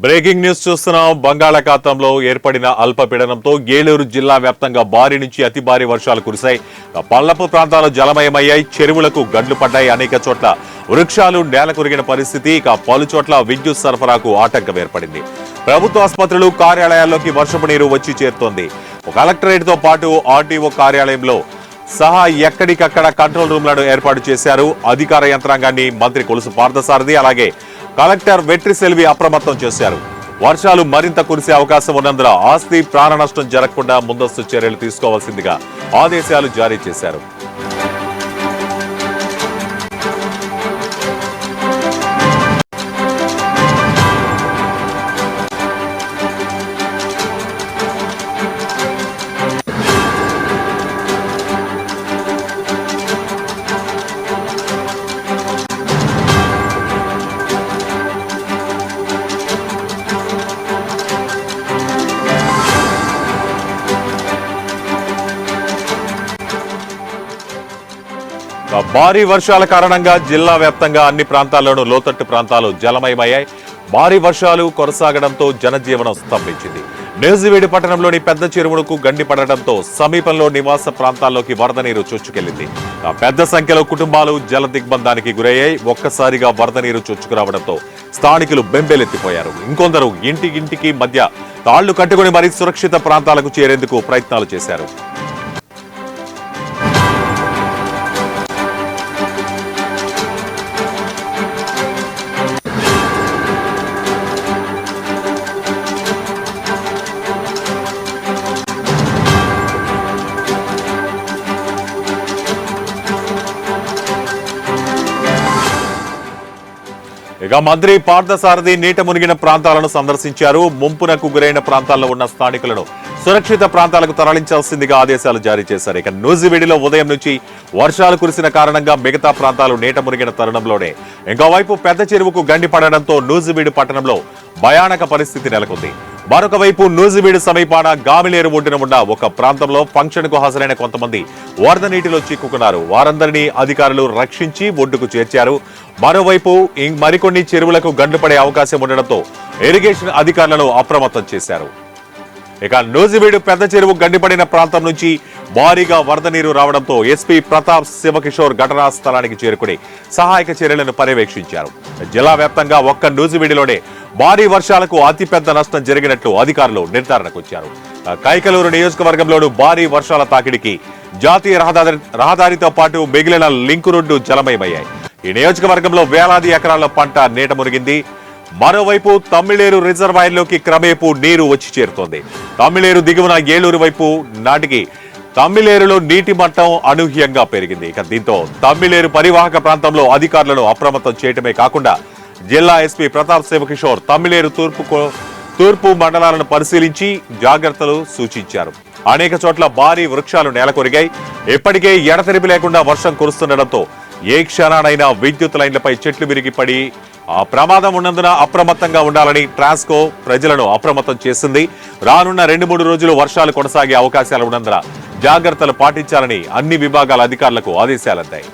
Breaking news చూస్తున్నాం. బంగాళాఖాతంలో ఏర్పడిన అల్పపీడనంతో ఏలూరు జిల్లా వ్యాప్తంగా భారీ నుంచి అతి భారీ వర్షాలు కురిశాయి. పల్లపు ప్రాంతాలు జలమయమయ్యాయి, చెరువులకు గడ్లు పడ్డాయి. అనేక చోట్ల వృక్షాలు నేల కొరిగిన పరిస్థితి. పలు చోట్ల విద్యుత్ సరఫరాకు ఆటంకం ఏర్పడింది. ప్రభుత్వ ఆసుపత్రులు, కార్యాలయాల్లోకి వర్షపు నీరు వచ్చి చేరుతోంది. కలెక్టరేట్ తో పాటు ఆర్టీఓ కార్యాలయంలో సహా ఎక్కడికక్కడ కంట్రోల్ రూమ్లను ఏర్పాటు చేశారు. అధికార యంత్రాంగాన్ని మంత్రి కొలుసు పార్థసారథి అలాగే కలెక్టర్ వెట్రి సెల్వి అప్రమత్తం చేశారు. వర్షాలు మరింత కురిసే అవకాశం ఉన్నందున ఆస్తి ప్రాణ నష్టం జరగకుండా ముందస్తు చర్యలు తీసుకోవాల్సిందిగా ఆదేశాలు జారీ చేశారు. భారీ వర్షాల కారణంగా జిల్లా వ్యాప్తంగా అన్ని ప్రాంతాల్లోనూ లోతట్టు ప్రాంతాలు జలమయమయ్యాయి. భారీ వర్షాలు కొనసాగడంతో జనజీవనం స్తంభించింది. నూజివీడు పట్టణంలోని పెద్ద చెరువులకు గండి పడడంతో సమీపంలో నివాస ప్రాంతాల్లోకి వరద నీరు చొచ్చుకెళ్లింది. పెద్ద సంఖ్యలో కుటుంబాలు జల దిగ్బంధానికి గురయ్యాయి. ఒక్కసారిగా వరద నీరు చొచ్చుకురావడంతో స్థానికులు బెంబేలెత్తిపోయారు. ఇంకొందరు ఇంటికి మధ్య తాళ్లు కట్టుకుని మరీ సురక్షిత ప్రాంతాలకు చేరేందుకు ప్రయత్నాలు చేశారు. ఇక మంత్రి పార్థసారథి నీట మునిగిన ప్రాంతాలను సందర్శించారు. ముంపునకు గురైన ప్రాంతాల్లో ఉన్న స్థానికులను సురక్షిత ప్రాంతాలకు తరలించాల్సిందిగా ఆదేశాలు జారీ చేశారు. ఇక నూజివీడిలో ఉదయం నుంచి వర్షాలు కురిసిన కారణంగా మిగతా ప్రాంతాలు నీట మునిగిన తరుణంలోనే ఇంకోవైపు పెద్ద చెరువుకు గండి పడడంతో నూజివీడు పట్టణంలో భయానక పరిస్థితి నెలకొంది. మరొక వైపు నూజివీడు సమీపాన గామిలేరు ఒడ్డున ఉన్న ఒక ప్రాంతంలో ఫంక్షన్ కు హాజరైన కొంతమంది వరద నీటిలో చిక్కుకున్నారు. వారందరినీ అధికారులు రక్షించి ఒడ్డుకు చేర్చారు. మరోవైపు మరికొన్ని చెరువులకు గండ్లు పడే అవకాశం ఉండడంతో ఇరిగేషన్ అధికారులను అప్రమత్తం చేశారు. ఇక నూజివీడు పెద్ద చెరువు గండిపడిన ప్రాంతం నుంచి భారీగా వరద నీరు రావడంతో ఎస్పీ ప్రతాప్ శివకిషోర్ ఘటనా స్థలానికి చేరుకుని సహాయక చర్యలను పర్యవేక్షించారు. జిల్లా వ్యాప్తంగా ఒక్క నూజివీడులోనే భారీ వర్షాలకు అతిపెద్ద నష్టం జరిగినట్లు అధికారులు నిర్ధారణకు వచ్చారు. కైకలూరు నియోజకవర్గంలోనూ భారీ వర్షాల తాకిడికి జాతీయ రహదారితో పాటు మిగిలిన లింకు రోడ్డు జలమయమయ్యాయి. ఈ నియోజకవర్గంలో వేలాది ఎకరాల పంట నీట మునిగింది. మరోవైపు తమ్మిళేరు రిజర్వాయర్లోకి క్రమేపూ నీరు వచ్చి చేరుతోంది. తమ్మిళేరు దిగువన ఏలూరు వైపు నాటికి తమ్మిళేరులో నీటి మట్టం అనూహ్యంగా పెరిగింది. ఇక దీంతో తమ్మిళేరు పరివాహక ప్రాంతంలో అధికారులను అప్రమత్తం చేయటమే కాకుండా జిల్లా ఎస్పీ ప్రతాప్ శివకిషోర్ తమ్మిళేరు తూర్పు మండలాలను పరిశీలించి జాగ్రత్తలు సూచించారు. అనేక చోట్ల భారీ వృక్షాలు నేలకొరిగాయి. ఇప్పటికే ఎడతెరిపి లేకుండా వర్షం కురుస్తుండటంతో ఏ క్షణానైనా విద్యుత్ లైన్లపై చెట్లు విరిగి పడి ఆ ప్రమాదం ఉన్నందున అప్రమత్తంగా ఉండాలని ట్రాన్స్కో ప్రజలను అప్రమత్తం చేసింది. రానున్న 2-3 రోజులు వర్షాలు కొనసాగే అవకాశాలు ఉన్నందున జాగ్రత్తలు పాటించాలని అన్ని విభాగాల అధికారులకు ఆదేశాలందాయి.